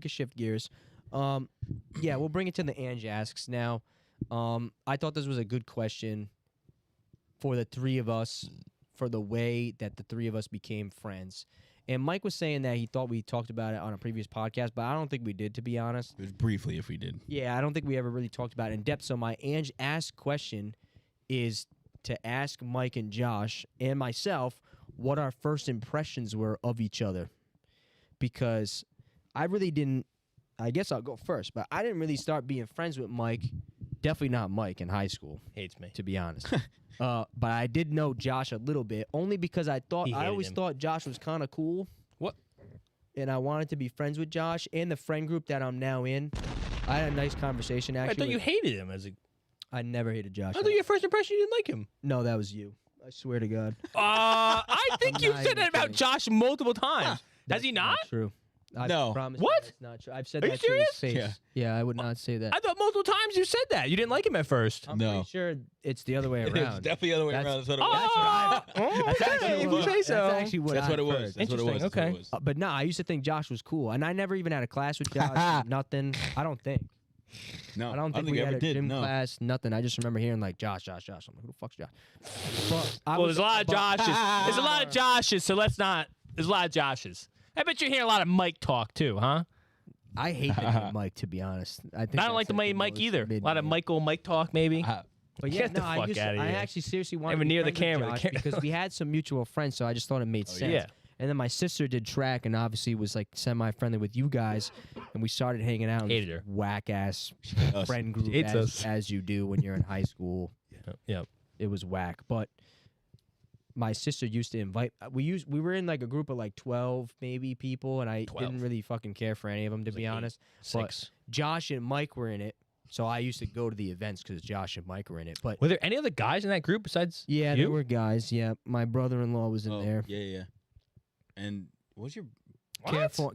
shift gears. Yeah, we'll bring it to the Ange asks now. I thought this was a good question for the three of us, for the way that the three of us became friends. And Mike was saying that he thought we talked about it on a previous podcast, but I don't think we did, to be honest. It was briefly if we did. Yeah, I don't think we ever really talked about it in depth. So my Ange ask question is to ask Mike and Josh and myself what our first impressions were of each other. Because I really didn't, I guess I'll go first, but I didn't really start being friends with Mike, definitely not Mike in high school. Hates me. To be honest. But I did know Josh a little bit, only because I always thought Josh was kind of cool. What? And I wanted to be friends with Josh and the friend group that I'm now in. I had a nice conversation, actually. I thought you hated him as a... I never hated Josh. I thought your first impression you didn't like him. No, that was you. I swear to God. I think you've said that about kidding. Josh multiple times. Has he not? True. I No. promise What? you it's not true. I've said Are that you to his serious? face. Yeah, I would not say that. I thought multiple times you said that. You didn't like him at first. I'm No. pretty sure it's the other way It's around. definitely the other way That's- around. That's what it was. That's actually if you what- say so. That's actually what That's I've what it was. heard. That's what it was. Interesting. That's what it Okay. was. But no, I used to think Josh was cool, and I never even had a class with Josh. Nothing. I don't think. No, I don't think we ever had a did. gym No. class. Nothing. I just remember hearing like Josh. I'm like, who the fuck's Josh? But I Well, was- there's a lot of but- Joshes. There's a lot of Joshes, so let's not. There's a lot of Joshes. I bet you're hearing a lot of Mike talk too, huh? I hate the name Mike, to be honest. I think I don't like that's, the name Mike most either. A lot of mid-name. Mike talk, maybe. But yeah, Get the no, fuck outta I here. actually seriously wanted Even to be near the friends with camera. The Josh camera- because we had some mutual friends, so I just thought it made sense. yeah. And then my sister did track and obviously was like semi-friendly with you guys, and we started hanging out. Hated her. Whack-ass Us. friend group Hates us. as you do when you're in high school. Yeah. It was whack. But my sister used to invite. We were in like a group of like 12 maybe people, and I 12. didn't really fucking care for any of them, to It's be like eight, honest. 6. Josh and Mike were in it, so I used to go to the events because Josh and Mike were in it. But Were there any other guys in that group besides yeah, you? there were guys. Yeah, my brother-in-law was in Oh, there. yeah. And what's your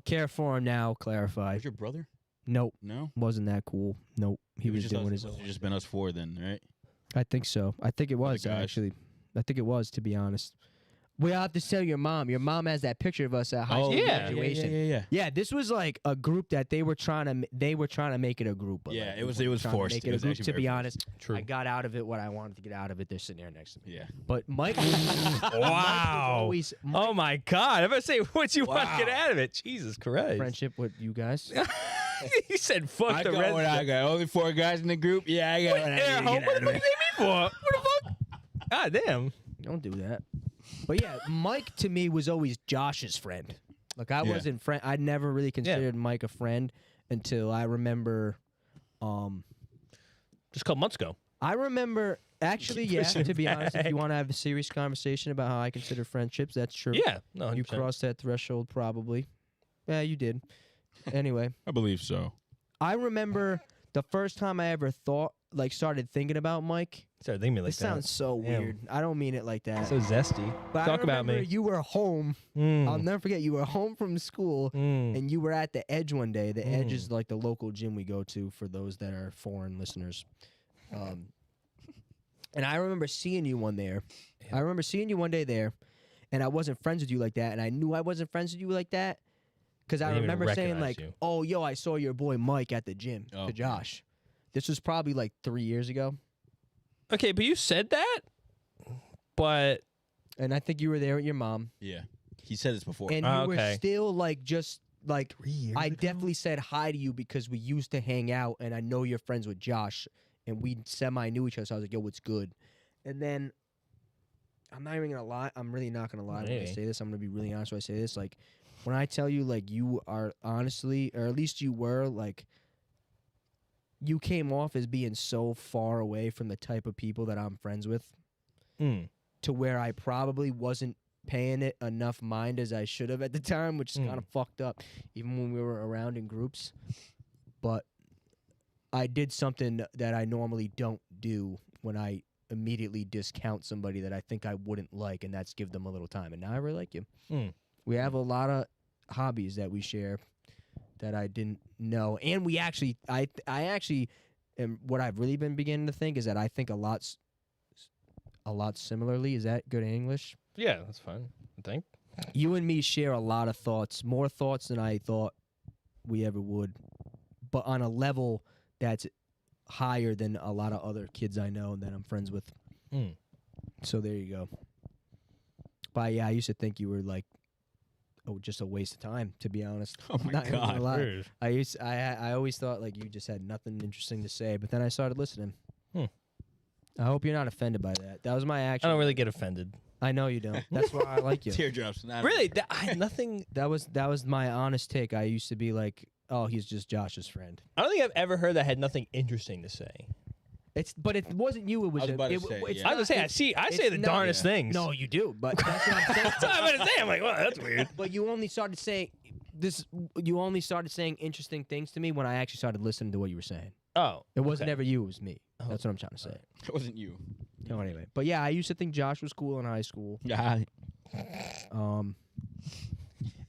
Care for him now. Clarify. what's your brother? Nope, No. wasn't that cool. Nope, he was just doing us, his must own. have just been us four then, right? I think so. I think it was guys. actually. I think it was, to be honest. We have to tell your mom. Your mom has that picture of us at high school yeah. graduation. Yeah. Yeah, this was like a group that they were trying to make it a group. But Yeah, like, it was- we it was trying to forced. Make It it a was group. actually To very be forced. honest, True. I got out of it what I wanted to get out of it. They're sitting there next to me. Yeah. But Mike, Wow. Oh my God! I'm gonna say what you want to get Wow. out of it. Jesus Christ! friendship with you guys. You said fuck I the got rest. what I got. Only 4 guys in the group. Yeah, I got what I Yeah, need to what get the out fuck of you it. take me for? What the fuck? God damn. Don't do that. But yeah, Mike to me was always Josh's friend. Like I Yeah. wasn't friend. I never really considered Mike a friend until I remember. Just a couple months ago. I remember actually, Keep yeah. pushing To be honest, if back. you want to have a serious conversation about how I consider friendships, that's true. Yeah. No. You 100%. crossed that threshold probably. Yeah, you did. Anyway, I believe so. I remember the first time I ever started thinking about Mike. Started thinking of me like This sounds so Damn. weird. I don't mean it like that. so zesty. But Talk I about remember me. you were home. Mm. I'll never forget. You were home from school, Mm. and you were at the Edge one day. The Edge is like the local gym we go to for those that are foreign listeners. And I remember seeing you one there. Yeah. I remember seeing you one day there, and I wasn't friends with you like that, and I knew I wasn't friends with you like that because I didn't even remember saying recognize like, you. "Oh, yo, I saw your boy Mike at the gym." Oh, to yeah. Josh. This was probably like 3 years ago, Okay, but you said that. But and I think you were there with your mom, Yeah. He said this before. and you were Okay. still like just like 3 years I ago? definitely said hi to you because we used to hang out, and I know you're friends with Josh, and we semi knew each other. So I was like, "Yo, what's good?" And then I'm not even gonna lie. I'm really not gonna lie when I Maybe. say this. I'm gonna be really honest when I say this. Like when I tell you, like you are honestly, or at least you were, like you came off as being so far away from the type of people that I'm friends with, to where I probably wasn't paying it enough mind as I should have at the time, which is kind of fucked up, even when we were around in groups. But I did something that I normally don't do when I immediately discount somebody that I think I wouldn't like, and that's give them a little time. And now I really like you. We have a lot of hobbies that we share that I didn't know, and we actually, I actually, and what I've really been beginning to think is that I think a lot similarly. Is that good English? yeah, that's fine. I think. You and me share a lot of thoughts, more thoughts than I thought we ever would, but on a level that's higher than a lot of other kids I know that I'm friends with. Mm. So there you go. But yeah, I used to think you were like, just a waste of time, to be honest. Oh my Not even gonna God. lie. Weird. I always thought like you just had nothing interesting to say, but then I started listening. Hmm. I hope you're not offended by that. That was my I action. don't really get offended. I know you don't. That's why I like you. Teardrops. Really, nothing. That was my honest take. I used to be like, oh, he's just Josh's friend. I don't think I've ever heard that had nothing interesting to say. But it wasn't you. It was. I was about to it, say, it's yeah. I was gonna say, I say it's the not- darndest things. No, you do. But that's what I'm saying. That's what I'm gonna say. I'm like, well, that's weird. But you only started saying this. You only started saying interesting things to me when I actually started listening to what you were saying. Oh, It wasn't okay. ever you. It was me. Oh. That's what I'm trying to say. It wasn't you. No, anyway. But yeah, I used to think Josh was cool in high school. Yeah.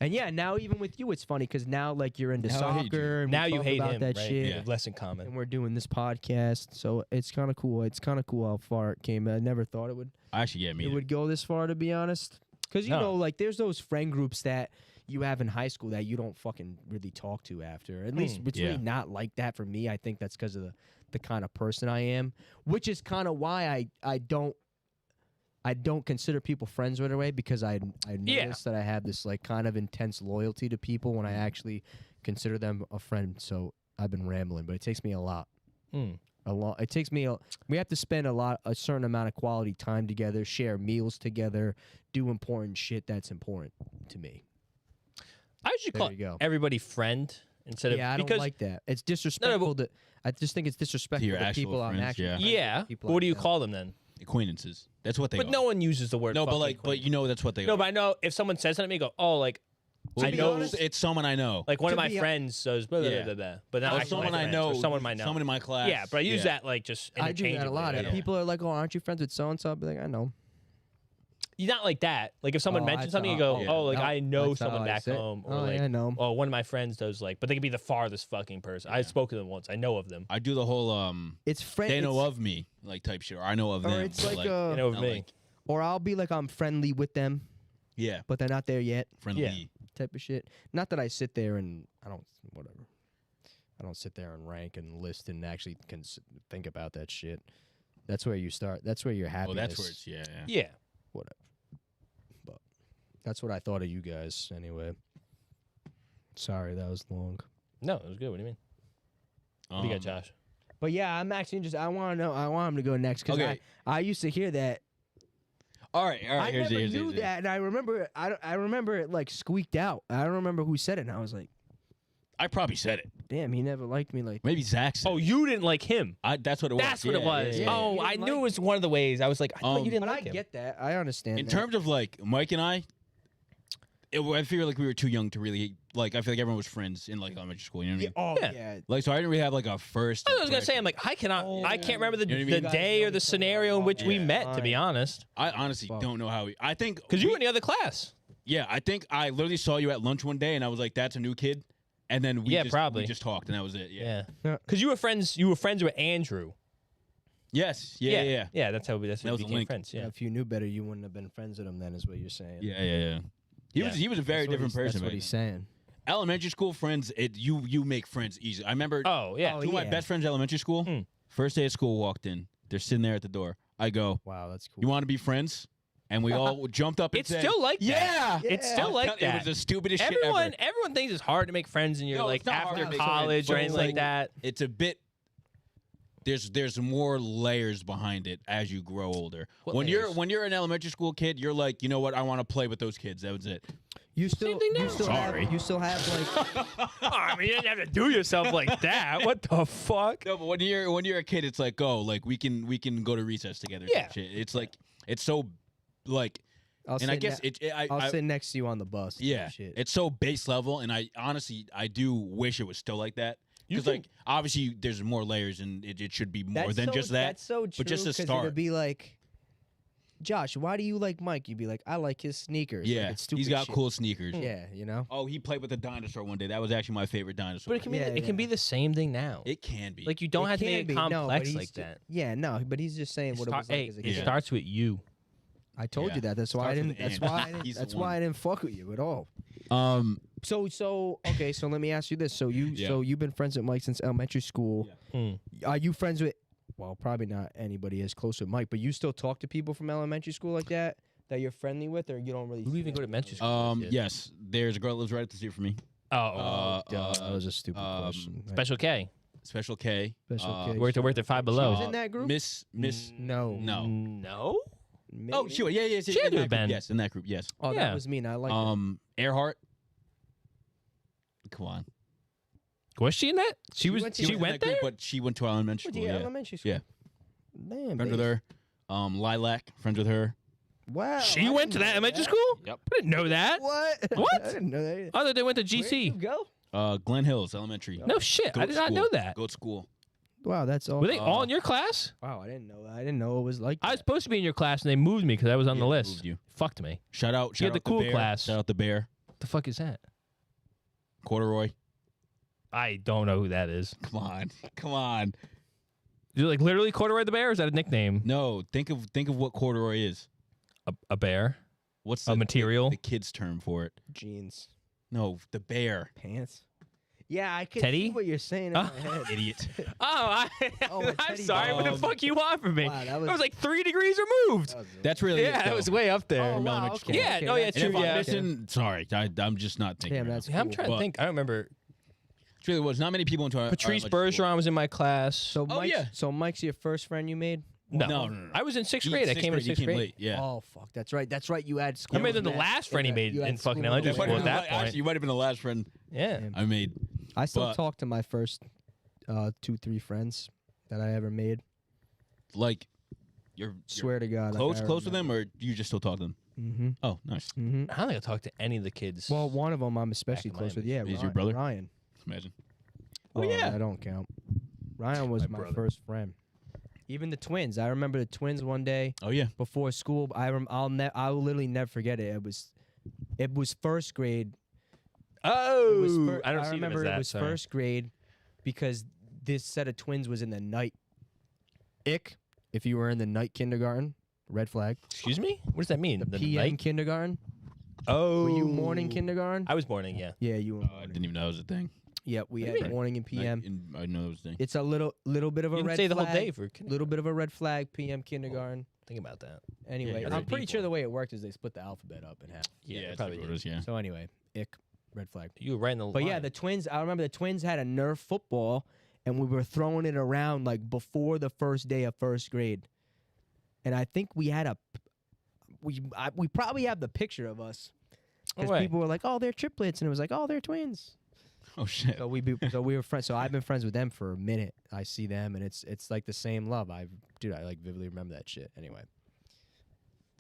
And yeah, now even with you, it's funny because now like you're into Now I hate you. soccer. And Now we you talk hate about him, that right? shit. We have less in common. And we're doing this podcast, so it's kind of cool. It's kind of cool how far it came. I never thought it would. Actually, yeah, me. It either. would go this far, to be honest. Because you No. know, like there's those friend groups that you have in high school that you don't fucking really talk to after. At least it's Yeah. really not like that for me. I think that's because of the kind of person I am, which is kind of why I don't consider people friends right away, because I noticed that I have this like kind of intense loyalty to people when I actually consider them a friend. So I've been rambling, but it takes me a lot. Mm. It takes me. We have to spend a certain amount of quality time together, share meals together, do important shit that's important to me. I should There call you go. everybody friend instead of Yeah, I don't because like that. It's disrespectful. I just think it's disrespectful your to actual people I'm friends, actually. yeah. friends with, yeah. people But what I do you know. call them then? Acquaintances. That's what they But are. no one uses the word. No, but fucking like, but acquaintance. you know that's what they No, are. but I know if someone says something to me, go, oh, like Well, I to be know, honest, it's someone I know. like one to of my be hon- friends does, blah, blah, Yeah. blah, blah, but not Or actually someone my I friends, know. or someone I know. Someone in my class. Yeah, but I use Yeah. that like just I do that a interchangeably, lot. right? If people are like, "Oh, aren't you friends with so and so?" I'll be like, "I know." You're not like that. Like if someone Oh, mentions that's something, you how- go, yeah. oh, like No, I know that's how someone I back say it. home, or Oh, like, yeah, I know. oh, one of my friends does like, but they could be the farthest fucking person. I spoke to them once. I know of them. I do the whole It's friend. they know of me like type shit, or I know of or them. it's but, like They know of not me. like- or I'll be like I'm friendly with them, yeah, but they're not there yet. friendly. Yeah. Type of shit. Not that I sit there and I don't sit there and rank and list and actually think about that shit. That's where you start. That's where your Oh, happiness. that's where it's yeah. Yeah. Whatever. But that's what I thought of you guys anyway. Sorry, that was long. No, it was good. What do you mean? What do you got, Josh? But yeah, I'm actually interested. I want to know. I want him to go next because Okay. I used to hear that. All right. I Here's never it. knew that, and I remember. I remember it like squeaked out. I don't remember who said it, and I was like, I probably said it. "Damn, he never liked me like." Maybe Zach said. Oh, it. you didn't like him. That's what it was. That's what it Yeah, was. yeah, yeah. Oh, You I didn't knew it like was one of the ways. I was like, I thought you didn't But like I him. get that. I understand. In that. terms of like Mike and I feel like we were too young to really like. I feel like everyone was friends in like elementary school. You know what I mean? oh Yeah. yeah. Like, so I didn't really have like a first. I was gonna say, impression. I'm like, I can't remember the, You know what I the mean? guys day know or the each other scenario in which we Yeah. met. To be Fine. honest, I honestly Fuck. don't know how we. I think because you we- were in the other class. Yeah, I think I literally saw you at lunch one day, and I was like, "That's a new kid," and then we Yeah, just, probably. we just talked, and that was it. Yeah. Yeah, because you were friends. You were friends with Andrew. Yes. Yeah. That's how we That we was a became link. friends. Yeah, Yeah. if you knew better, you wouldn't have been friends with him. Then is what you're saying. Yeah. He Yeah. was a very different person. That's back what he's then. saying. Elementary school friends, you make friends easy. I remember Oh yeah. Oh, two of my yeah. best friends at elementary school. Mm. First day of school, walked in. They're sitting there at the door. I go, Wow, that's cool. "You want to be friends?" And we all jumped up and It's said, still like that. "Yeah." It's Yeah. still like It that. was the stupidest shit Everyone, ever. everyone thinks it's hard to make friends, and you're No, like it's not hard after to make college friends, or but anything it's like that. It's a bit. There's more layers behind it as you grow older. What when layers? you're an elementary school kid, you're like, you know what? I want to play with those kids. That was it. You still, thing now. you still Sorry. have, you still have like, Oh, I mean, you didn't have to do yourself like that. What the fuck? No, but when you're a kid, it's like, oh, like we can go to recess together. Yeah. type shit. It's like it's so like, I'll and I sit guess ne- I I'll sit next to you on the bus. type yeah, shit. it's so base level, and I honestly I do wish it was still like that. You Because can- like obviously there's more layers, and it should be more That's than so, just that. That's so true. but just to 'cause start. it'd be like, Josh, why do you like Mike? You'd be like, I like his sneakers. Like, Yeah, it's stupid he's got shit. cool sneakers. Yeah, you know. Oh, he played with a dinosaur one day. That was actually my favorite dinosaur. But it can be Yeah, it can be yeah. the same thing now. It can be. Like you don't It have to can make it be, no, but complex he's like ju- that. Yeah, no, but he's just saying what it was like as a It kid. Yeah. starts with you. I told Yeah. you that. That's why I Starts with didn't. That's Andy. why I didn't. He's the That's one. why I didn't fuck with you at all. Okay, so let me ask you this. So you've been friends with Mike since elementary school. Hmm. Are you friends with well, probably not anybody as close with Mike, but you still talk to people from elementary school like that you're friendly with, or you don't really Who do you even go to elementary school? with? Yes. There's a girl that lives right up the street from me. Oh, that was a stupid question. Special K. Special K. Special K. Worked at Five She Below. was in that group? Miss. No. No. No. Maybe? Oh, sure. Yeah. She had to in have that group, been. Yes, in that group. Yes. Oh, Yeah. that was me, and I like that. Earhart. Come on. Was she in that? She went to- She was in went that group, there. but she went to elementary Went school. to Yeah. elementary school. Yeah. Damn, Friends with babes. her. Lilac. Friends with her. Wow. She I went to didn't that know elementary school. Yep. I didn't know that. What? What? I didn't know that. I thought they went to Where'd you GC. go? Glen Hills Elementary. No shit. I Goat did not school. know that. Goat school. Wow, that's all. Were they all in your class? Wow, I didn't know that. I didn't know it was like that. I was supposed to be in your class, and they moved me because I was on Yeah, the they list. moved you. Fucked me. Shout out. You Shout had out the cool bear. class. Shout out the bear. What the fuck is that? Corduroy. I don't know who that is. Come on. Come on. Is it like literally Corduroy the Bear? Or is that a nickname? No. Think of what corduroy is. A bear? What's A material? The kid's term for it? Jeans, No, the bear. pants. Yeah, I can Teddy? see what you're saying in my head. Idiot. Oh, Oh, a I'm teddy sorry. What the bear. fuck you want from me? Wow, that That was- was like 3 degrees removed. That's really Yeah, it, that though. was way up there. Oh, wow, elementary okay, school. Yeah, okay, no, yeah, that's And if true, I'm yeah. missing, sorry, I'm just not thinking. Damn, right that's now. Yeah, I'm cool. trying to But- think. I don't remember. It really was. Not many people into our Patrice elementary school. Bergeron was in my class. So Oh, Mike's, yeah. so Mike's your first friend you made? No. I was in 6th He- grade. I sixth came in grade, he 6th came grade. late. Yeah. Oh fuck, that's right. That's right. You had I school. made in the that- last friend he that- made you had in fucking school elementary in school that. at that point. Actually, you might have been the last friend Yeah. I made. I still but- talk to my first 2-3 friends that I ever made. Like, you're Swear to God. close with them, or you just still talk to them? Mm-hmm. Oh, nice. Mm-hmm. I don't think I talked to any of the kids. Well, one of them I'm especially in close with. Miami. Yeah, Is your brother? Ryan. Imagine. Well, Oh, yeah. I don't count. Ryan was My my brother. first friend. Even the twins. I remember the twins one day Oh yeah. before school. I'll literally never forget it. It was first grade. oh, It was I don't I see them remember as that. it was sorry. first grade because this set of twins was in the night. If you were in the night kindergarten, red flag. Excuse me? What does that mean? The PM night? kindergarten. Oh. Were you morning kindergarten? I was morning, yeah. Yeah, you were. I morning. didn't even know that was a thing. Yeah, we What do had you mean? morning and PM. I know that was a thing. It's a little bit of a You didn't red say the flag. whole day for kindergarten. Little bit of a red flag. PM kindergarten. Think about that. Anyway, you're I'm right. pretty sure the way it worked is they split the alphabet up in half. Yeah, it's probably like did. what it is, yeah. So anyway, red flag. You were right in the But line. yeah, the twins. I remember the twins had a Nerf football, and we were throwing it around like before the first day of first grade. And I think we had we probably have the picture of us No because way. people were like, "Oh, they're triplets," and it was like, "Oh, they're twins." Oh shit. So we were friends. So I've been friends with them for a minute. I see them, and it's like the same love. I like vividly remember that shit. Anyway,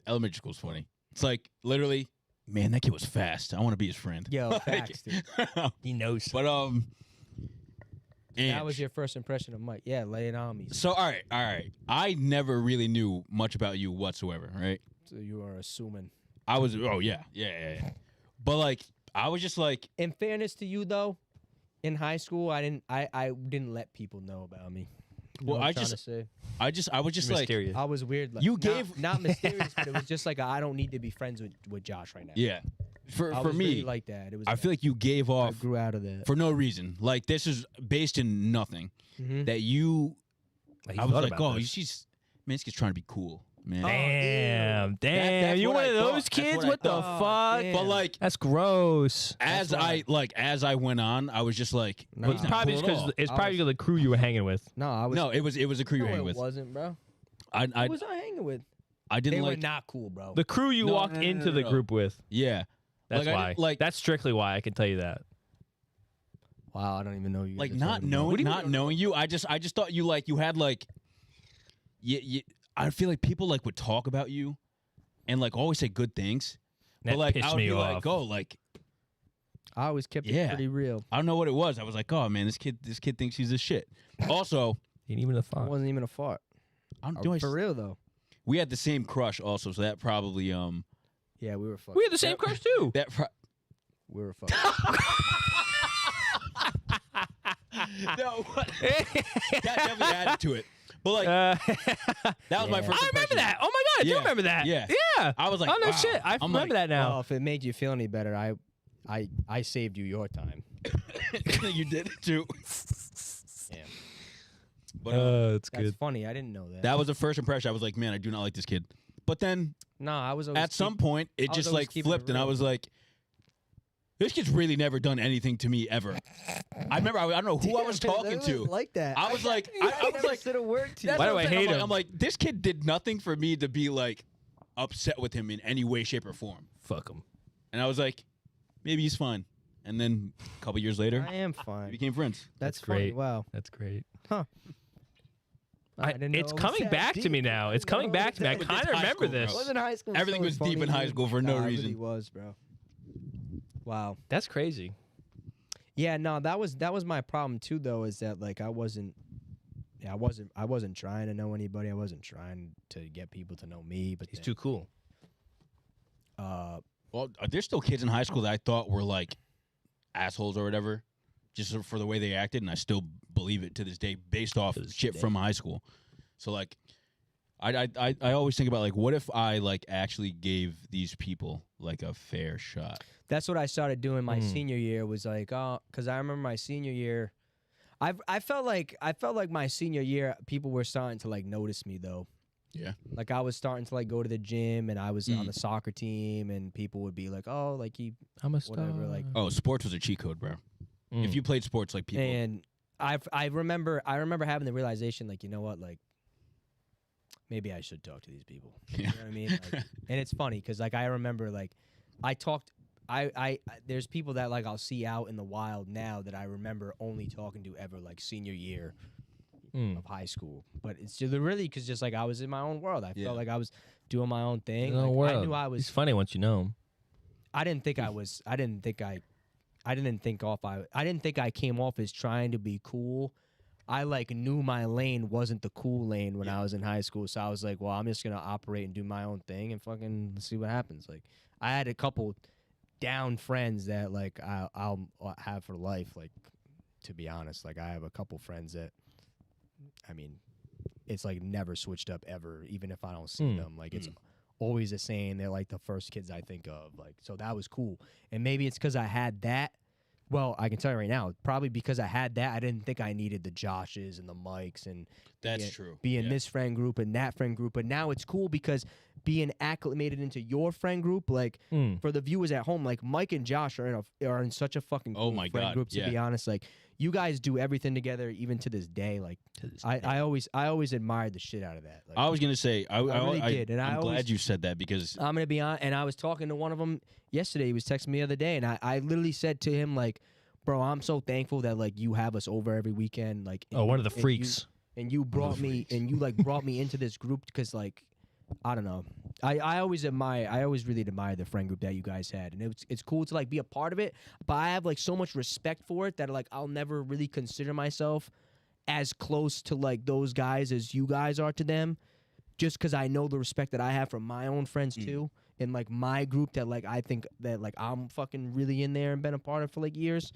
Elementary school's funny. It's like literally, man, that kid was fast. I want to be his friend. yo, Like- facts, dude. he knows. But That was your first impression of Mike. Yeah, lay it on me. So all right. I never really knew much about you whatsoever, right? So you are assuming. I was yeah. But like I was just like In fairness to you, though, in high school, I didn't let people know about me. You know Well, what I'm I trying just- to say? I was just like mysterious. I was weird. Like, You not- gave- not mysterious, but it was just like I don't need to be friends with Josh right now. yeah. For I for was me, really like that. It was. I feel like you gave I off grew out of that. for no reason. Like this is based in nothing. Mhm. That you Like, he I was thought like, about oh, this. she's man, this kid's trying to be cool, man. Damn, damn. that's You what one I of thought. those That's kids? what I What the thought. fuck? Damn. But like That's gross. as I went on, I was just like, No. he's It's not probably cool just at all. because it's I probably was- the crew you were hanging with. No, I was. No, it was a crew no, you're hanging it with. wasn't, bro. I Who was I hanging with? I They didn't were like not cool, bro. The crew you No, walked no, into the no. group with. yeah. That's Like, I why. didn't- like- That's strictly why. I can tell you that. Wow, I don't even know you. Like guys not are knowing talking do you not mean? knowing you, I just thought you like you had like I feel like people like would talk about you and like always say good things. That but like pissed I would me be off. like, oh, like about. I always kept it Yeah. pretty real. I don't know what it was. I was like, oh man, this kid thinks he's this shit. Also, Ain't even a It thought. wasn't even a fart. For real though. We had the same crush also, so that probably Yeah, we were fucking. We had the same crush too. that We were fucking. no, that definitely added to it. But like Uh, that was my Yeah. first. I remember impression. that. Oh my god, I do Yeah. remember that. Yeah. Yeah. I was like, oh no wow. shit. I I'm remember like, that now. Well, if it made you feel any better, I saved you your time. You did it too. Yeah. But That's That's funny. I didn't know that. that was the first impression. I was like, man, I do not like this kid. But then No, I was always at some point, it I was just always like keeping it flipped, and I real. was like, this kid's really never done anything to me ever. I remember, I don't know who I was talking to. Like that. I was like, I was like, said a word to you. that's Why what do I'm I saying. hate him? I'm like, this kid did nothing for me to be like upset with him in any way, shape, or form. Fuck him. And I was like, maybe he's fine. And then a couple years later, I am we fine. became friends. That's That's funny. great. Wow. That's great. I didn't know It's it was coming that back to deep. me now. It's coming back to me. I It's kind of high remember school, bro. this. Wasn't high school? Everything so was deep in funny, high dude? school for no Nah, reason. It really was, bro. Wow. That's crazy. Yeah, no, that was my problem too, though, is that like I wasn't trying to know anybody. I wasn't trying to get people to know me. But He's then, too cool. Well, there's still kids in high school that I thought were like assholes or whatever, just for the way they acted, and I still believe it to this day based off To this shit day. from high school. So like, I always think about like, what if I like actually gave these people like a fair shot? that's what I started doing my senior year. Was like, oh, because I remember my senior year. I felt like my senior year, people were starting to like notice me though. Yeah. Like I was starting to like go to the gym, and I was on the soccer team, and people would be like, "Oh, like he I'm a star. whatever." Like, Oh, sports was a cheat code, bro. If you played sports, like people, and I remember having the realization, like, you know what, like maybe I should talk to these people. You know what I mean? Like, and it's funny because like I remember like I talked. I there's people that like I'll see out in the wild now that I remember only talking to ever like senior year of high school, but it's just really because just like I was in my own world. I felt like I was doing my own thing. Like, I knew I was. He's funny once you know him. I didn't think I was. I didn't think I came off as trying to be cool. I like knew my lane wasn't the cool lane when I was in high school, so I was like, well, I'm just gonna operate and do my own thing and fucking see what happens. Like I had a couple down friends that like I'll have for life. Like to be honest, like I have a couple friends that, I mean, it's like never switched up ever, even if I don't see them. Like it's always the same. They're like the first kids I think of. Like, so that was cool. And maybe it's because I had that. Well, I can tell you right now, probably because I had that, I didn't think I needed the Joshes and the Mikes and That's true. Be in Yeah. this friend group and that friend group. But now it's cool because being acclimated into your friend group, like for the viewers at home, like Mike and Josh are in such a fucking cool my friend God, group. To yeah. be honest, like you guys do everything together, even to this day. Like I always admired the shit out of that. Like, I was gonna say, I really did, and I'm I glad always- you said that because I'm gonna be on, and I was talking to one of them yesterday. He was texting me the other day, and I literally said to him like, "Bro, I'm so thankful that like you have us over every weekend." Like, Oh, one of the and you- freaks. and you brought me, and you like brought me into this group because like, I don't know. I always really admire the friend group that you guys had, and it's cool to like be a part of it. But I have like so much respect for it that like I'll never really consider myself as close to like those guys as you guys are to them, just because I know the respect that I have from my own friends too, and like my group that like I think that like I'm fucking really in there and been a part of for like years.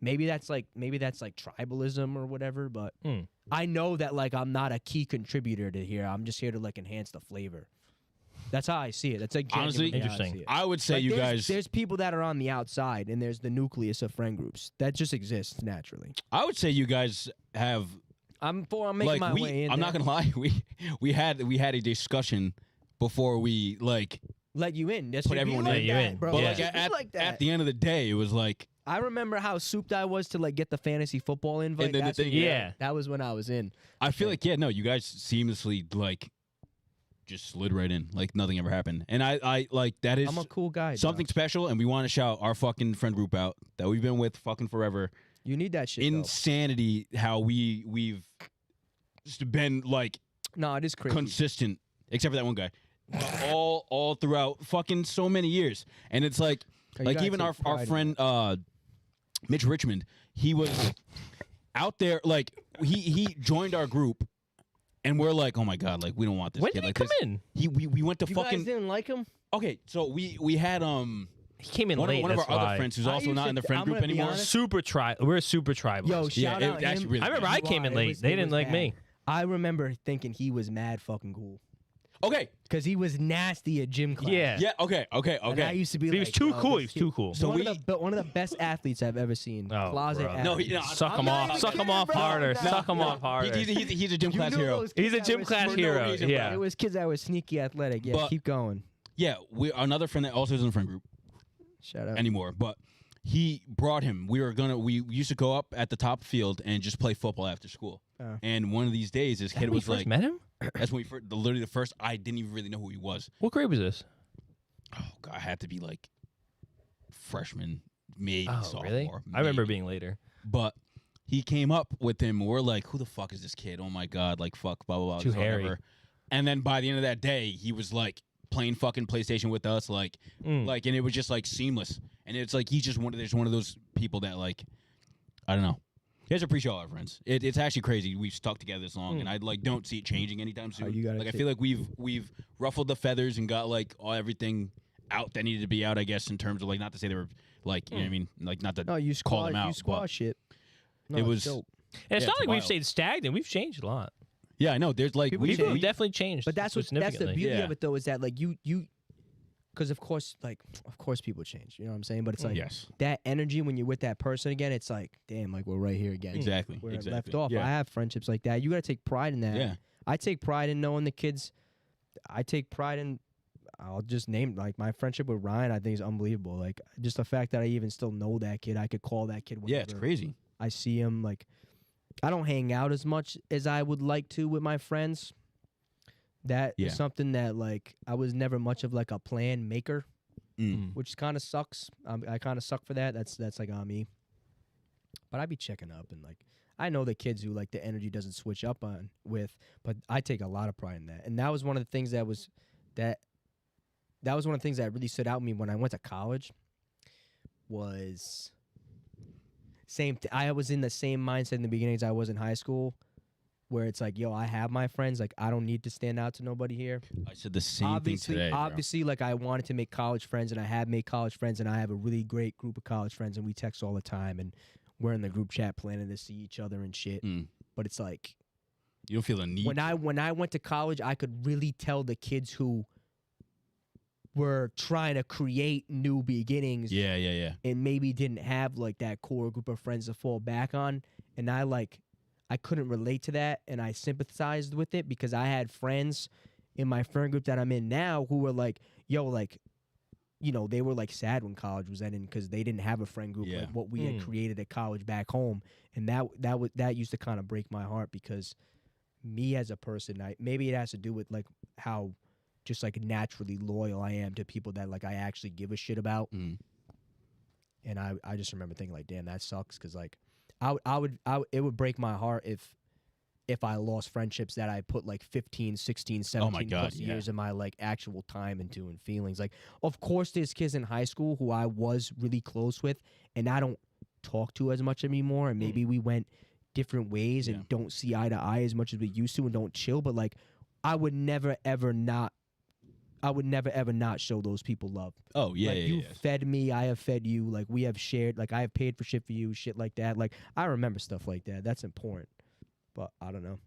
Maybe that's like tribalism or whatever, but I know that like I'm not a key contributor to here. I'm just here to like enhance the flavor. That's how I see it. That's like Honestly, genuinely how I interesting. see it. I would say Like, you there's- guys. There's people that are on the outside, and there's the nucleus of friend groups that just exists naturally. I would say you guys have I'm making like my way in. I'm not there. gonna lie. We had a discussion before we like let you in. That put should be everyone like in. you that, in. bro. But It like should be at, like that. at the end of the day, it was like I remember how souped I was to like get the fantasy football invite. And then the That's thing- when- Yeah. that was when I was in. I feel like no, you guys seamlessly like just slid right in, like nothing ever happened, and I like that is I'm a cool guy. something Josh. special, and we want to shout our fucking friend group out that we've been with fucking forever. You need that shit. though. Insanity, how we've just been like No, it is crazy. consistent, except for that one guy, all throughout fucking so many years, and it's like You like gotta even take our pride in friend Mitch Richmond, he was out there like he joined our group, and we're like, oh my god, like we don't want this When kid did he like come this. in? We went to You fucking guys didn't like him? okay, so we had He came in one late. of that's our why. other friends who's I also used not to in the th- friend I'm group gonna be anymore. honest. We're super tribal. Yo, Yeah, shout it out actually him. really I remember I came in It late. was- They it didn't was like bad. me. I remember thinking he was mad fucking cool. Okay. because he was nasty at gym class. Yeah. Yeah. Okay. And I used to be He like, was too yo, cool. this He was too kid- cool. So one, we- of one of the best athletes I've ever seen. Oh, Closet bro. athlete. No, he, no, Suck I'm him not off. even Suck him kidding, off bro. harder. No, Suck him no. off harder. He's a gym You class knew hero. those kids He's a that gym were class for no hero. reason, Yeah. It was kids that were sneaky athletic. Yeah, But- keep going. Yeah, we another friend that also isn't a friend group Shout out. anymore, but he brought him. We used to go up at the top field and just play football after school. Oh. And one of these days, this Is that kid when you was first like, met him? that's when we first, literally the first, I didn't even really know who he was. What grade was this? Oh God, I had to be like freshman, maybe Oh, sophomore. really? I remember maybe. being later. But he came up with him. We're like, who the fuck is this kid? Oh my God, like fuck, blah blah blah. Too hairy. whatever. And then by the end of that day, he was like playing fucking PlayStation with us, like, and it was just like seamless. And it's like he's just one of those people that like, I don't know. He has to appreciate all our friends. It's actually crazy. We've stuck together this long, and I like don't see it changing anytime soon. you gotta like I take- feel like we've ruffled the feathers and got like everything out that needed to be out. I guess in terms of like not to say they were like you know what I mean, like not to No, you call squash, them out. you but- squash it. No, It it's was- dope. And it's Yeah, not it's like we've wild. stayed stagnant. We've changed a lot. Yeah, I know. There's like People we change. We've definitely changed. But that's the significantly. beauty Yeah. of it though, is that like you because of course people change. You know what I'm saying? But it's like yes, that energy when you're with that person again. It's like damn, like we're right here again. exactly, Where exactly. I left off. Yeah. I have friendships like that. You got to take pride in that. Yeah. I take pride in knowing the kids. I take pride in. I'll just name like my friendship with Ryan. I think is unbelievable. Like just the fact that I even still know that kid. I could call that kid. Yeah, it's whenever crazy. I see him. Like I don't hang out as much as I would like to with my friends. That is Yeah. something that like I was never much of like a plan maker, Mm. which kind of sucks. I kind of suck for that. That's like on me. But I be checking up and like I know the kids who like the energy doesn't switch up on with, but I take a lot of pride in that. And that was one of the things that was one of the things that really stood out to me when I went to college. Was same. I was in the same mindset in the beginning as I was in high school, where it's like, yo, I have my friends. Like I don't need to stand out to nobody here. I said the same Obviously, thing today. obviously, like I wanted to make college friends, and I have made college friends, and I have a really great group of college friends, and we text all the time, and we're in the group chat planning to see each other and shit. Mm. But it's like You don't feel the need. when I went to college, I could really tell the kids who were trying to create new beginnings yeah. and maybe didn't have like that core group of friends to fall back on, and I couldn't relate to that, and I sympathized with it because I had friends in my friend group that I'm in now who were like, yo, like, you know, they were like sad when college was ending because they didn't have a friend group Yeah. like what we had created at college back home, and that used to kind of break my heart because me as a person, maybe it has to do with like how just like naturally loyal I am to people that like I actually give a shit about. Mm. And I just remember thinking like, damn, that sucks because like it would break my heart if I lost friendships that I put like 15, 16, 17 God, plus yeah. years of my like actual time into and feelings. Like, of course, there's kids in high school who I was really close with and I don't talk to as much anymore. And maybe we went different ways and don't see eye to eye as much as we used to and don't chill. But like, I would never ever not show those people love. Oh yeah, Like yeah, you yeah. fed me, I have fed you. Like we have shared. Like I have paid for shit for you, shit like that. Like I remember stuff like that. That's important. But I don't know.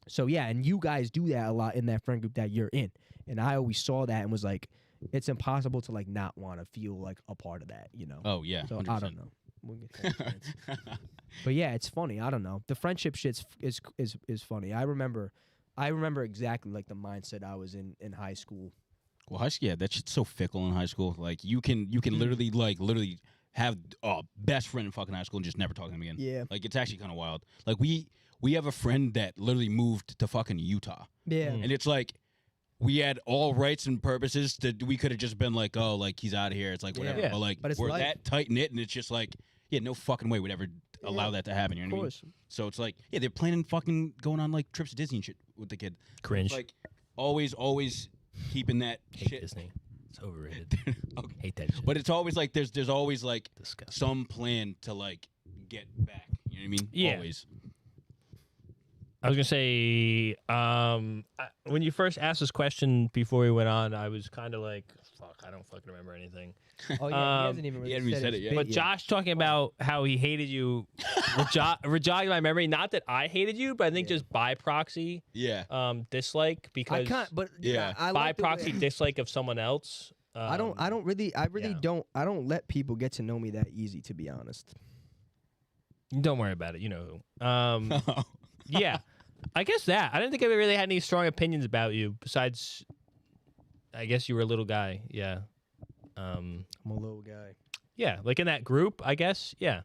So yeah, and you guys do that a lot in that friend group that you're in. And I always saw that and was like, it's impossible to like not want to feel like a part of that, you know. Oh yeah. So 100%. I don't know. We'll get to that chance. But yeah, it's funny. I don't know. The friendship shit's is funny. I remember exactly like the mindset I was in high school. Well, high school, yeah, that shit's so fickle in high school. Like you can literally have a best friend in fucking high school and just never talk to him again. Yeah. Like it's actually kind of wild. Like we have a friend that literally moved to fucking Utah, Yeah. and it's like we had all rights and purposes that we could have just been like, oh, like he's out of here. It's like whatever. Yeah. But like But it's we're life. that tight knit, and it's just like, yeah, no fucking way would ever allow that to happen. You know what I mean? course. So it's like, yeah, they're planning fucking going on like trips to Disney and shit with the kid. Cringe. It's like always keeping that Hate shit. Disney. It's overrated. Okay. Hate that shit. But it's always like there's always like Disgusting. some plan to like get back. You know what I mean? Yeah. Always. I was gonna say, when you first asked this question before we went on, I was kind of like, "Fuck, I don't fucking remember anything. Oh yeah, he hasn't even really hasn't said, said his it yet. bit But Josh talking about how he hated you, rejogging my memory. Not that I hated you, but I think just by proxy, Yeah. dislike I because can't. But Yeah. I by like the way- proxy dislike of someone else. I don't really yeah. don't. I don't let people get to know me that easy, to be honest. Don't worry about it. You know who. Yeah, I guess that. I didn't think I really had any strong opinions about you besides. I guess you were a little guy. Yeah. I'm a little guy. Yeah, like in that group, I guess. Yeah.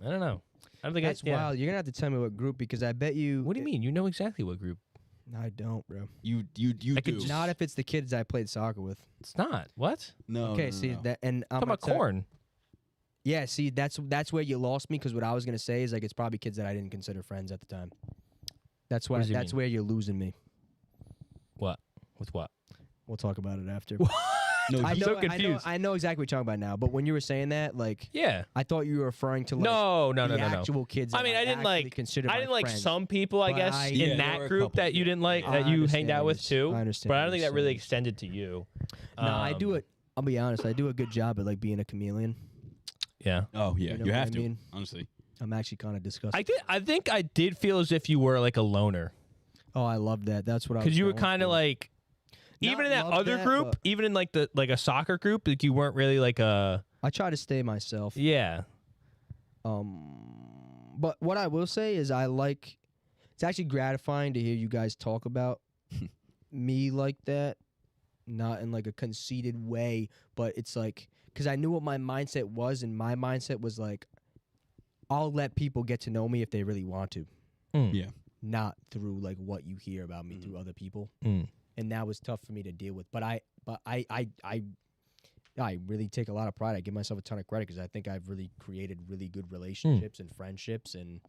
I don't know. I don't think That's wild. You're gonna have to tell me what group because I bet you. What do you mean? You know exactly what group. I don't, bro. You I could do. just- Not if it's the kids I played soccer with. It's not. What? No. Okay, no, see no. that, and I'm Talking about gonna tell- corn. Yeah, see that's where you lost me because what I was gonna say is like it's probably kids that I didn't consider friends at the time. That's why. does he That's mean? where you're losing me. What? With what? We'll talk about it after. No, I he- know, so confused. I know exactly what you're talking about now. But when you were saying that, like, Yeah. I thought you were referring to like No. the actual kids. I that mean, I didn't actually like. consider I my didn't like friends. some people, I But guess, I- Yeah, in there that were a group couple, that you didn't like, I that you hanged understand out what with you're- too. I understand But I what don't think you're that really saying. extended to you. No, I do it. I'll be honest. I do a good job at like being a chameleon. Yeah. Oh yeah, You know you what have I to. mean? Honestly. I'm actually kind of disgusted. I think I did feel as if you were like a loner Oh, I love that. That's what I. because was you were going kind of for. like, even Not in that love other that, group, but- even in like a soccer group, like you weren't really like a I try to stay myself. yeah. But what I will say is I like. It's actually gratifying to hear you guys talk about me like that, not in like a conceited way, but it's like because I knew what my mindset was, and my mindset was like, I'll let people get to know me if they really want to, Yeah. not through like what you hear about me through other people, Mm. and that was tough for me to deal with. But I really take a lot of pride. I give myself a ton of credit because I think I've really created really good relationships and friendships, and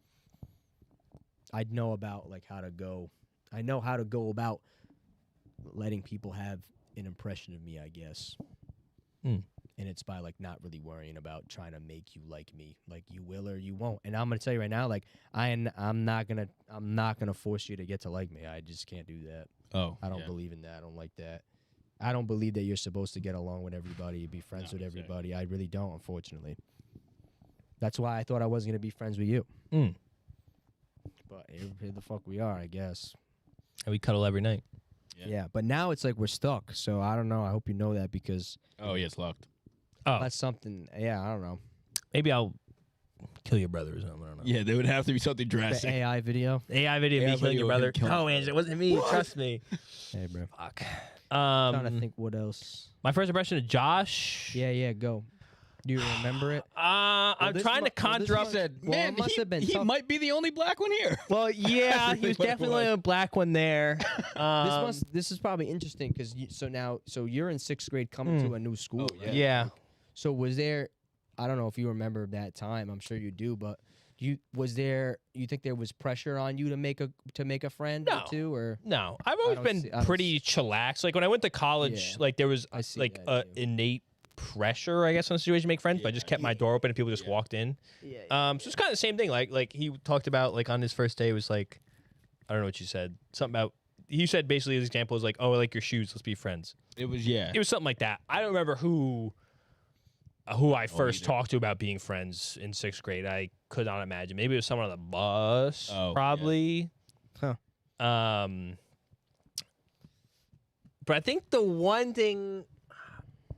I know about like how to go. I know how to go about letting people have an impression of me, I guess. Mm. And it's by like not really worrying about trying to make you like me, like you will or you won't. And I'm gonna tell you right now, like I'm not gonna force you to get to like me. I just can't do that. Oh. I don't yeah. believe in that. I don't like that. I don't believe that you're supposed to get along with everybody, be friends No, with exactly. everybody. I really don't, unfortunately. That's why I thought I wasn't gonna be friends with you. Mm. But here the fuck we are, I guess. And we cuddle every night. Yeah. But now it's like we're stuck. So I don't know. I hope you know that because Oh yeah, it's locked. Oh, that's something. Yeah, I don't know. maybe I'll kill your brother or something. I don't know. Yeah, there would have to be something The drastic. AI video. AI video of AI me killing your video of him brother. killing No, your Angelo, it wasn't me. Trust me. Hey, bro. Fuck. Trying to think what else. My first impression of Josh. Yeah, go. Do you remember it? I'm this trying to mu- well, conjure this up. mu- Said, Well, man, it must have been he tough. might be the only black one here. Well, yeah, he was What it definitely was. a black one there. This is probably interesting because so you're in 6th grade coming to a new school. Oh, right? yeah. So was there? I don't know if you remember that time. I'm sure you do, but you think there was pressure on you to make a friend No. or two, or No, I've always don't been see- I don't pretty chillax. Like when I went to college, Yeah. like there was I see like that, too. innate pressure, I guess, on the situation to make friends. But I just kept my door open and people just walked in. So it's kind of the same thing. Like he talked about like on his first day was like, I don't know what you said. Something about he said basically his example was like, oh, I like your shoes, let's be friends. It was It was something like that. I don't remember who I first either. talked to about being friends in 6th grade. I could not imagine. Maybe it was someone on the bus, Oh, yeah. probably. Huh. But I think the one thing,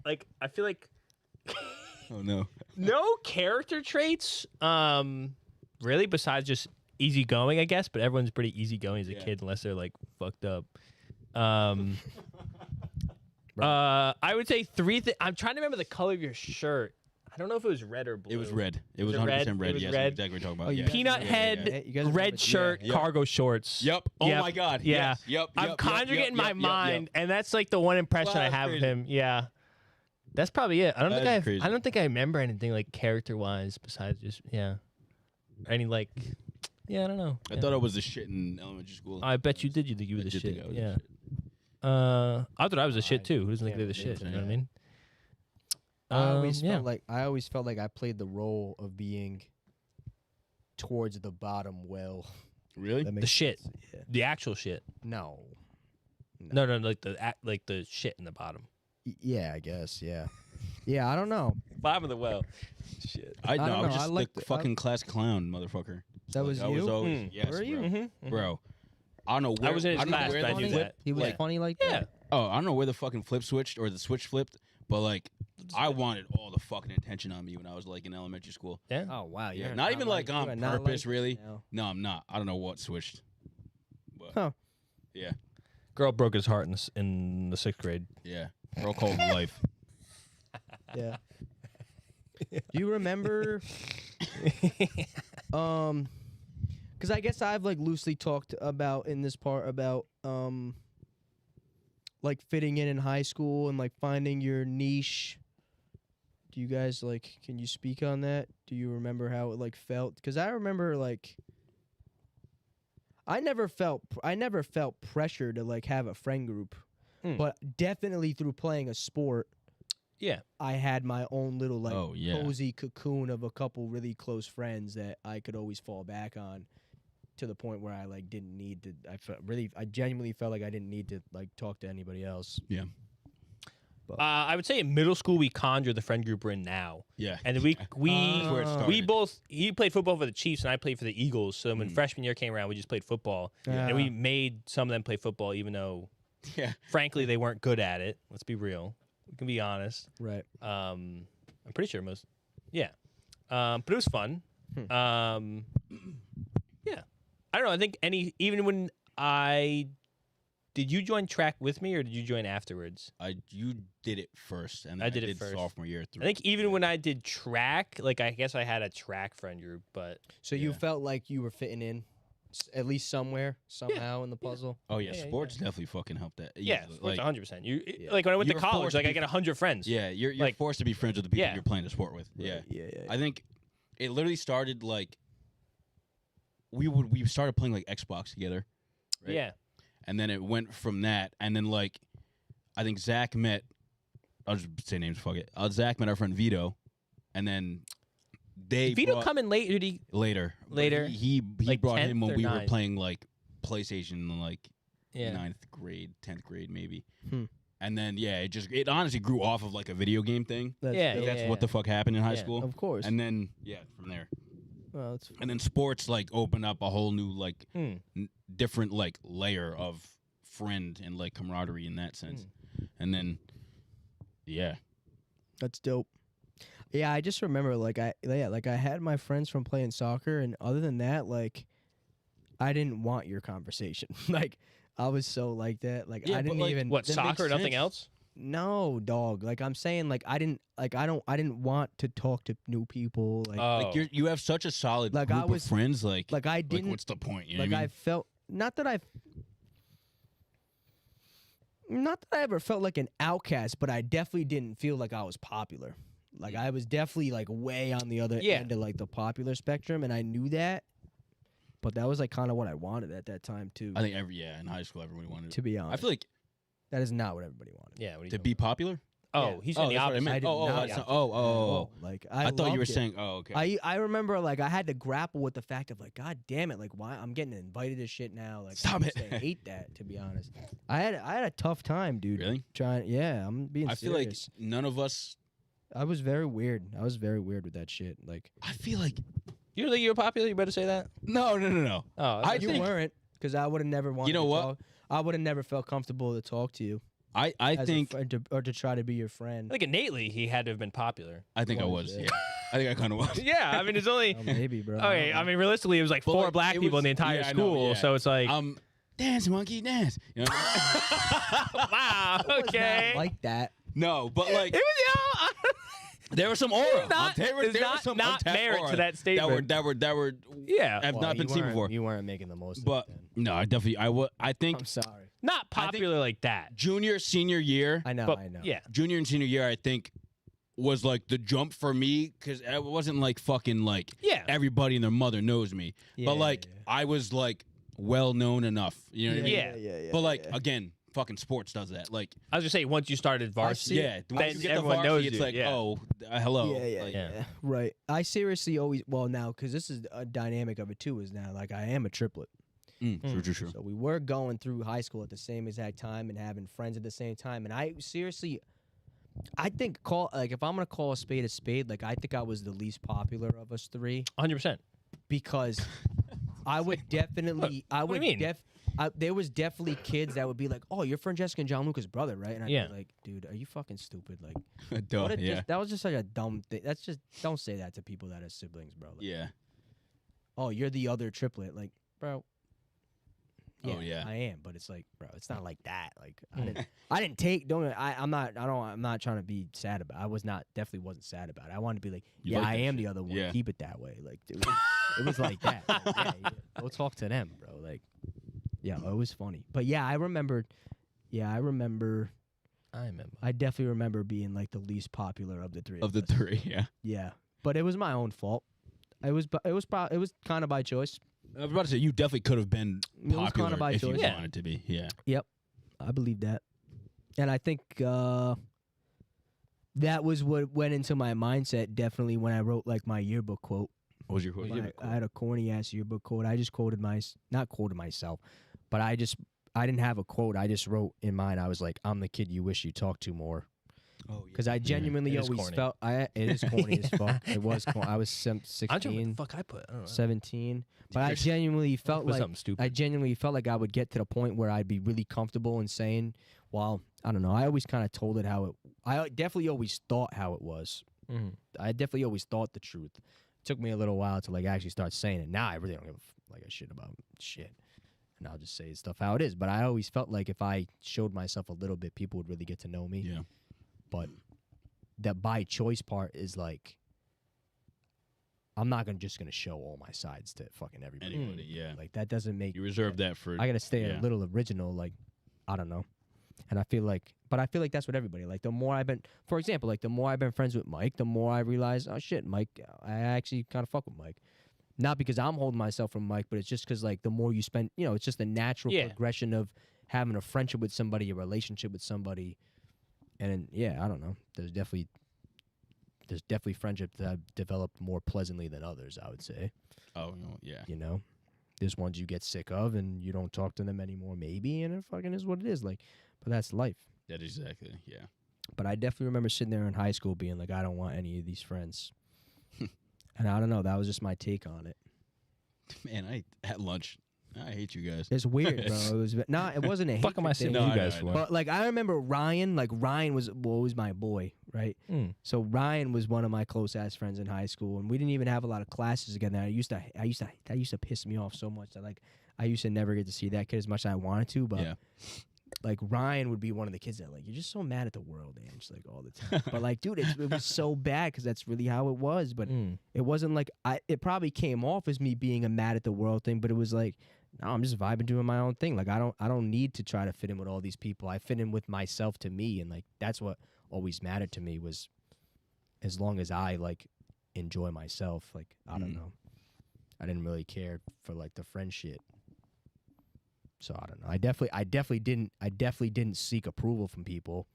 like, I feel like Oh no. no character traits, really, besides just easygoing, I guess. But everyone's pretty easygoing as a Yeah. kid, unless they're like fucked up. I would say three. I'm trying to remember the color of your shirt. I don't know if it was red or blue. It was red. It was it 100% red? red. It was Yes, red? exactly what you're talking about. Oh, you yeah. guys Peanut Yeah, head, yeah, yeah. You guys remember- red shirt, yeah. cargo shorts. Yep. Oh Yep. my God. Yeah. Yes. Yep. I'm yep, conjuring yep, it in my yep, mind, Yep. and that's like the one impression Wow, I that's have crazy. of him. Yeah, that's probably it. I don't That think is crazy. I don't think I remember anything like character wise besides just any like I don't know. I thought I was the shit in elementary school. I bet you did. You think you were I the did think shit? I was the Yeah. shit. I thought I was the shit too. Who doesn't think can't they're the believe shit? You know what I mean? I always yeah. felt like I played the role of being towards the bottom well. Really? That The makes shit, sense. Yeah. the actual shit. No. No, like the shit in the bottom. Yeah, I guess. Yeah. Yeah, I don't know. Bottom of the well. Shit. I don't know. I was know, I just liked the it. fucking class clown, motherfucker. That was I was you? always, yes, Were you? bro. Mm-hmm. Bro, I don't know where. I was in his don't know class, where but I the knew flip- that. He was like, funny like Yeah. that? Oh, I don't know where the fucking flip switched or the switch flipped, but like I wanted all the fucking attention on me when I was like in elementary school. Yeah. Oh, wow. Yeah, you're not even like you on are not purpose, like really. that now. No, I'm not. I don't know what switched. But, Huh. Yeah, Girl broke his heart in the 6th grade. yeah. Girl called life. Yeah. Do you remember? Because I guess I've like loosely talked about in this part about like fitting in high school and like finding your niche. Do you guys like? Can you speak on that? Do you remember how it like felt? Because I remember like. I never felt pressure to like have a friend group, but definitely through playing a sport. Yeah. I had my own little like Oh, yeah. cozy cocoon of a couple really close friends that I could always fall back on, to the point where I like didn't need to. I genuinely felt like I didn't need to like talk to anybody else. Yeah, I would say in middle school we conjured the friend group we're in now, yeah. and That's where it started. we both he played football for the Chiefs and I played for the Eagles. So when freshman year came around, we just played football, and we made some of them play football, even though, Yeah. frankly, they weren't good at it. Let's be real. We can be honest. Right. I'm pretty sure most, yeah. But it was fun. Yeah. I don't know. I think even when did you join track with me or did you join afterwards? You did it first, and I did it first. sophomore year. I think even when I did track, like I guess I had a track friend group, but So you felt like you were fitting in, at least somewhere, somehow in the puzzle. Oh yeah, Yeah, sports definitely fucking helped that. yeah, easily. sports like 100%. Like when I went to You're college, forced like to I be- get 100 friends. yeah, you're like- forced to be friends with the people Yeah. you're playing the sport with. Yeah. Yeah. I think it literally started like we started playing like Xbox together, right? Yeah. And then it went from that, and then like I think Zach met. I'll just say names. Fuck it. Zach met our friend Vito, and then they Did Vito brought- come in late? Or did he? later. But Later? he Like brought 10th him when or we were 9th? playing like PlayStation in like Yeah. 9th grade, 10th grade maybe. Hmm. And then it honestly grew off of like a video game thing. That's Yeah, dope. That's what the fuck happened in high Yeah. school. Of course. And then from there. Well, it's And then sports like opened up a whole new like different like layer of friend and like camaraderie in that sense. And then That's dope. Yeah, I just remember like I had my friends from playing soccer, and other than that, like I didn't want your conversation. Like I was so like that. Like Yeah, I but, didn't like, even What, That soccer, makes nothing sense. else? No, dog. Like I'm saying, like I didn't want to talk to new people. Like like you have such a solid Like, group I was- of friends like I didn't what's the point? You know like what I I mean? felt not that I ever felt like an outcast, but I definitely didn't feel like I was popular. Like I was definitely like way on the other Yeah. end of like the popular spectrum, and I knew that. But that was like kind of what I wanted at that time too. I think in high school everybody wanted To be honest, I feel like that is not what everybody wanted. Yeah. What are you to talking be popular? about? yeah. Oh, he's in the that's what I opposite. meant. I did not. That's not- oh. Like I thought you were loved it. saying okay. I remember like I had to grapple with the fact of like, God damn it, like why I'm getting invited to shit now. Like Stop I used it. to hate that, to be honest. I had a tough time, dude. Really? I'm being I feel like serious. none of us I was very weird. I was very weird with that shit. Like I feel like You don't think you're popular? You better say that. no. Oh, I you think- weren't, because I would have never wanted. You know to what? Talk. I would have never felt comfortable to talk to you. I as a think friend or to try to be your friend. I think innately he had to have been popular. I think I was, was. yeah. Yeah. I think I kind of was. Yeah, I mean, it's only. Oh, maybe, bro. Okay, I mean, realistically, it was like But, 4 like, black it people in was- the entire yeah, I know, school, yeah. so it's like, Dance, monkey, dance. You know what I mean? wow, It was not okay. like that. No, but like It was, there was some aura. not- there there's was not- some not untapped merit to aura that statement. That were yeah, have Well, not been you seen weren't- before. You weren't making the most But of it. no, I definitely I think I'm sorry. not popular like that. junior senior year, I know. But I know. yeah, junior and senior year, I think was like the jump for me because it wasn't like fucking like yeah. everybody and their mother knows me, Yeah, but like yeah. I was like well known enough. You know what I mean? Yeah. But like again, fucking sports does that. Like I was just saying, once you started varsity, yeah, then once you get the everyone varsity, knows it's you, like yeah. oh hello. Yeah, Like, yeah. Right. I seriously always now because this is a dynamic of it too. Is now like I am a triplet. True. So we were going through high school at the same exact time and having friends at the same time. And I seriously, I think if I'm gonna call a spade, like I think I was the least popular of us three 100%. because I would definitely What do you mean? There was definitely kids that would be like, "Oh, you're Francesca and John Luca's brother, right?" And I'd Yeah. be like, "Dude, are you fucking stupid?" Like, Duh, what a yeah. that was just such a dumb thing. That's just don't say that to people that are siblings, bro. Like, Yeah. oh, you're the other triplet, like, bro. Oh, yeah. I am, but it's like, bro, it's not like that. Like, I didn't take. I'm not trying to be sad about it. I was not, definitely wasn't sad about it. I wanted to be like, You yeah, like I that am shit. the other one. Yeah. Keep it that way. Like, dude, it was like that. Like, yeah, go talk to them, bro. Like, yeah, it was funny. But yeah, I remember. I definitely remember being like the least popular of the three. Of the us. three, yeah. Yeah, but it was my own fault. It was kind of by choice. I was about to say you definitely could have been It was popular kinda by if you choice. Yeah. wanted to be. Yeah. I believe that, and I think that was what went into my mindset. Definitely when I wrote like my yearbook quote. What was your quote? I had a corny ass yearbook quote. I just not quoted myself, but I didn't have a quote. I just wrote in mine. I was like, "I'm the kid you wish you talked to more," Oh, because I genuinely It is always corny. felt it is corny as fuck. It was corny. I was I don't know what 16, the fuck I put. I don't know. 17, but I genuinely felt Put like something stupid. I genuinely felt like I would get to the point where I'd be really comfortable in saying, well, I don't know. I always kind of told it how it. I definitely always thought how it was. Mhm. I definitely always thought the truth. It took me a little while to like actually start saying it. Now I really don't give a shit about shit, and I'll just say stuff how it is. But I always felt like if I showed myself a little bit, people would really get to know me. Yeah. But that by choice part is like, I'm not just gonna show all my sides to fucking everybody. Anybody, yeah. Like that doesn't make. You reserve that for. I gotta stay yeah. a little original. Like, I don't know. And I feel like that's what everybody, like, the more I've been, for example, like, the more I've been friends with Mike, the more I realize, oh, shit, Mike, I actually kind of fuck with Mike. Not because I'm holding myself from Mike, but it's just because, like, the more you spend, it's just a natural progression of having a friendship with somebody, a relationship with somebody. And, yeah, I don't know. There's definitely friendships that I've developed more pleasantly than others, I would say. Oh, no, yeah. There's ones you get sick of and you don't talk to them anymore, maybe, and it fucking is what it is. Like, but that's life. That is exactly, yeah. But I definitely remember sitting there in high school being like, I don't want any of these friends. And I don't know, that was just my take on it. Man, at lunch, I hate you guys. It's weird, bro. It wasn't a Fuck am I hatred saying thing. No, you I know, guys I for? know. But like I remember Ryan was always my boy, right? So Ryan was one of my close ass friends in high school, and we didn't even have a lot of classes together. That used to piss me off so much that like I used to never get to see that kid as much as I wanted to. But Yeah. like Ryan would be one of the kids that like you're just so mad at the world, man, just like all the time. But like, dude, it was so bad because that's really how it was. But it wasn't like it probably came off as me being a mad at the world thing, but it was like, no, I'm just vibing, doing my own thing. Like I don't need to try to fit in with all these people. I fit in with myself to me, and like that's what always mattered to me was as long as I like enjoy myself. Like I don't know, I didn't really care for like the friend shit. So I don't know. I definitely didn't seek approval from people.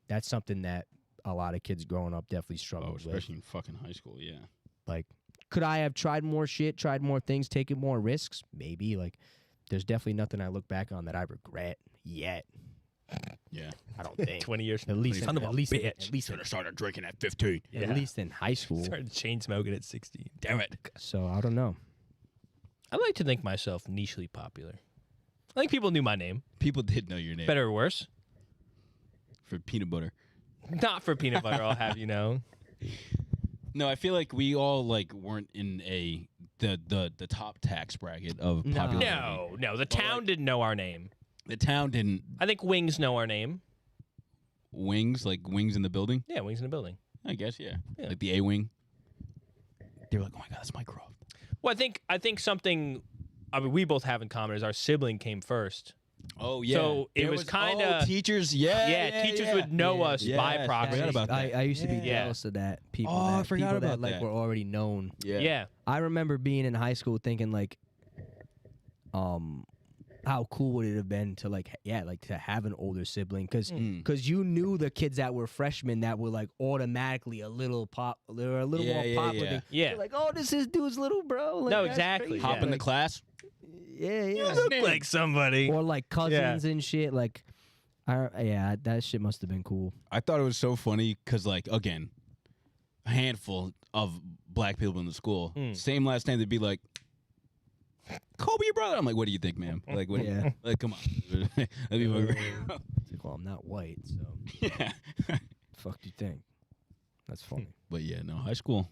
That's something that a lot of kids growing up definitely struggled with. Especially in fucking high school, yeah. Like, could I have tried more shit, tried more things, taken more risks? Maybe. Like, there's definitely nothing I look back on that I regret yet. Yeah. I don't think. 20 years. At least, Son of a at least, bitch. at least, Should have started drinking at 15. at Yeah. least in high school. Started chain smoking at 16. Damn it. So I don't know. I like to think myself nichely popular. I think people knew my name. People did know your name. Better or worse. For peanut butter. Not for peanut butter, I'll have you know. No, I feel like we all like weren't in the top tax bracket of No. popularity. No. The town didn't know our name. The town didn't. I think Wings know our name. Wings, like wings in the building. Yeah, Wings in the building. I guess, yeah. Yeah. Like the A wing. They were like, oh my god, that's Mike Croft. Well, I think something. I mean, we both have in common is our sibling came first. Oh yeah. So it There was kinda- teachers. Yeah, teachers would know us Yes, by I proxy. forgot about that. I used to be Yeah. jealous of that. People Oh, I that, forgot people about that like that. were already known. Yeah. I remember being in high school thinking like, how cool would it have been to like, to have an older sibling? Because you knew the kids that were freshmen that were like automatically a little more Yeah, popular. yeah. than- Yeah. You're like, oh, this is dude's little bro. Like, No, that's exactly. crazy. Hop in the Like, class. yeah. Look like somebody. Or like cousins and shit. Like, Yeah, that shit must have been cool. I thought it was so funny because, like, again, a handful of black people in the school, same last name, they'd be like, Kobe, your brother. I'm like, what do you think, ma'am? Like, what? Yeah. Like, come on. That'd be my It's like, well, I'm not white, so yeah. fuck do you think? That's funny. But yeah, no, high school.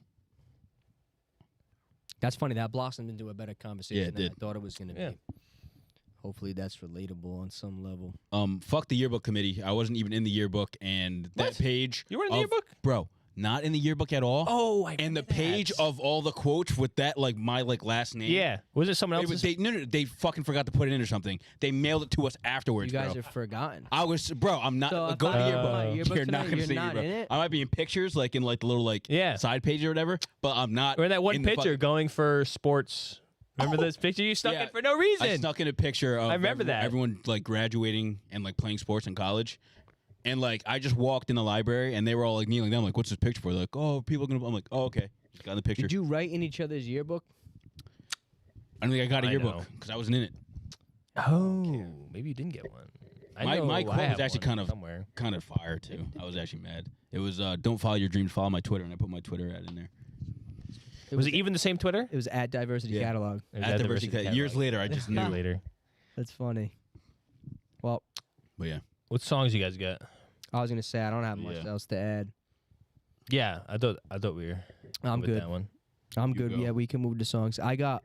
That's funny. That blossomed into a better conversation it than did. I thought it was going to Yeah. be. Hopefully that's relatable on some level. Fuck the yearbook committee. I wasn't even in the yearbook, and that What? page. You weren't in the yearbook? Bro, not in the yearbook at all. Oh, I And the remember page that. of all the quotes with that, like, my, like, last name. Yeah. Was it someone It else's? was, no, they fucking forgot to put it in or something. They mailed it to us afterwards, You guys bro. have forgotten. I was, bro, I'm not, So if go to I the put yearbook. my yearbook You're not tonight, going to you're see not yearbook. in it? I might be in pictures, like, in, like, the little, like, Yeah. side page or whatever, but I'm not. Or that one in the picture going for sports. Remember this picture you stuck Yeah. in for no reason? I snuck in a picture of I remember that. everyone like graduating and like playing sports in college. And like I just walked in the library and they were all like kneeling down. I'm like, what's this picture for? They're like, oh, people are gonna. I'm like, oh, okay. Just got in the picture. Did you write in each other's yearbook? I don't think I got a I yearbook know. because I wasn't in it. Oh, maybe you didn't get one. My quote was actually kind of somewhere. kind of fire too. I was actually mad. It was don't follow your dreams, follow my Twitter, and I put my Twitter ad in there. Was it even the same Twitter? It was at Diversity Yeah. Catalog. Or was At that Diversity Catalog? years later, I just Years knew. later. That's funny. Well, But yeah, What songs you guys got? I was gonna say I don't have much Yeah. else to add. Yeah, I thought we were. I'm with good. That one. I'm You good. go. Yeah, we can move to songs. I got